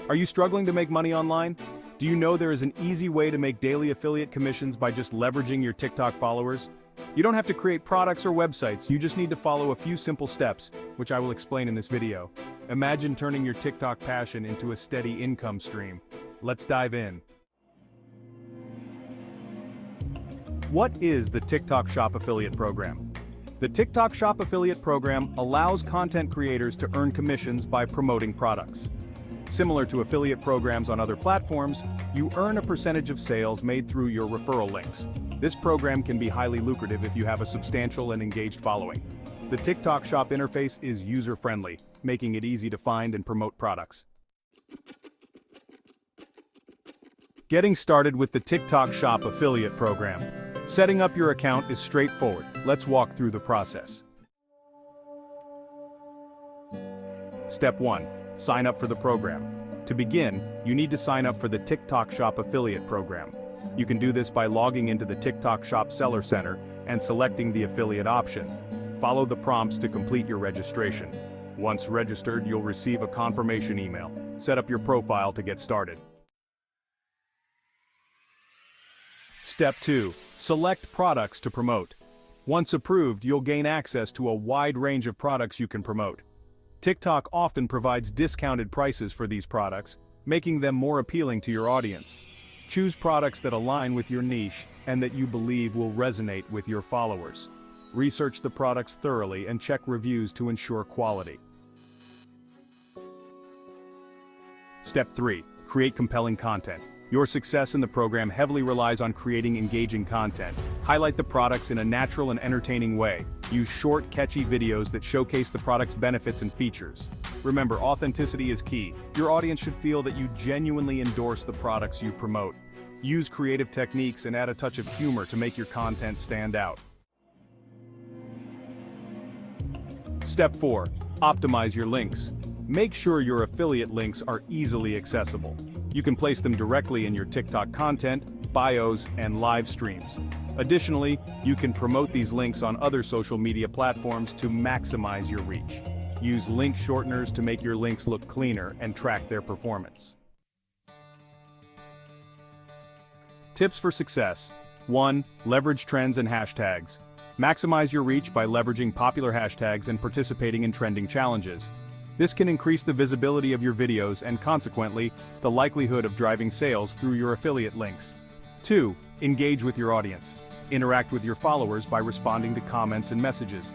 Are you struggling to make money online? Do you know there is an easy way to make daily affiliate commissions by just leveraging your TikTok followers? You don't have to create products or websites, you just need to follow a few simple steps, which I will explain in this video. Imagine turning your TikTok passion into a steady income stream. Let's dive in. What is the TikTok Shop Affiliate Program? The TikTok Shop Affiliate Program allows content creators to earn commissions by promoting products. Similar to affiliate programs on other platforms, you earn a percentage of sales made through your referral links. This program can be highly lucrative if you have a substantial and engaged following. The TikTok Shop interface is user-friendly, making it easy to find and promote products. Getting started with the TikTok Shop Affiliate Program. Setting up your account is straightforward. Let's walk through the process. Step 1. Sign up for the program. To begin, you need to sign up for the TikTok Shop Affiliate Program. You can do this by logging into the TikTok Shop Seller Center and selecting the affiliate option. Follow the prompts to complete your registration. Once registered, you'll receive a confirmation email. Set up your profile to get started. Step 2. Select products to promote. Once approved, you'll gain access to a wide range of products you can promote. TikTok often provides discounted prices for these products, making them more appealing to your audience. Choose products that align with your niche and that you believe will resonate with your followers. Research the products thoroughly and check reviews to ensure quality. Step 3. Create compelling content. Your success in the program heavily relies on creating engaging content. Highlight the products in a natural and entertaining way. Use short, catchy videos that showcase the product's benefits and features. Remember, authenticity is key. Your audience should feel that you genuinely endorse the products you promote. Use creative techniques and add a touch of humor to make your content stand out. Step 4. Optimize your links. Make sure your affiliate links are easily accessible. You can place them directly in your TikTok content, bios, and live streams. Additionally, you can promote these links on other social media platforms to maximize your reach. Use link shorteners to make your links look cleaner and track their performance. Tips for success. 1. Leverage trends and hashtags. Maximize your reach by leveraging popular hashtags and participating in trending challenges. This can increase the visibility of your videos and consequently, the likelihood of driving sales through your affiliate links. 2. Engage with your audience. Interact with your followers by responding to comments and messages.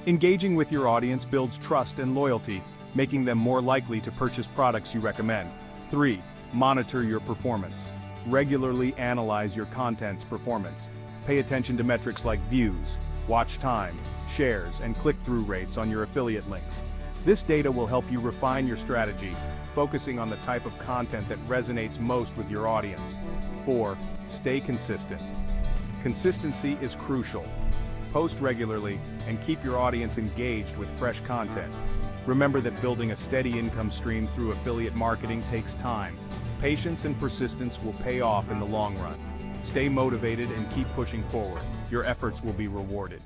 Engaging with your audience builds trust and loyalty, making them more likely to purchase products you recommend. 3. Monitor your performance. Regularly analyze your content's performance. Pay attention to metrics like views, watch time, shares, and click-through rates on your affiliate links. This data will help you refine your strategy, focusing on the type of content that resonates most with your audience. 4. Stay consistent. Consistency is crucial. Post regularly and keep your audience engaged with fresh content. Remember that building a steady income stream through affiliate marketing takes time. Patience and persistence will pay off in the long run. Stay motivated and keep pushing forward. Your efforts will be rewarded.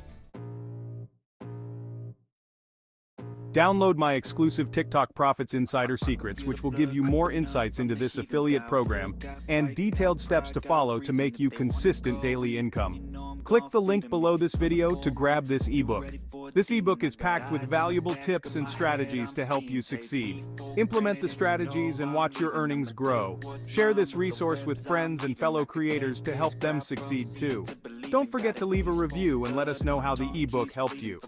Download my exclusive TikTok Profits Insider Secrets, which will give you more insights into this affiliate program and detailed steps to follow to make you consistent daily income. Click the link below this video to grab this ebook. This ebook is packed with valuable tips and strategies to help you succeed. Implement the strategies and watch your earnings grow. Share this resource with friends and fellow creators to help them succeed too. Don't forget to leave a review and let us know how the ebook helped you.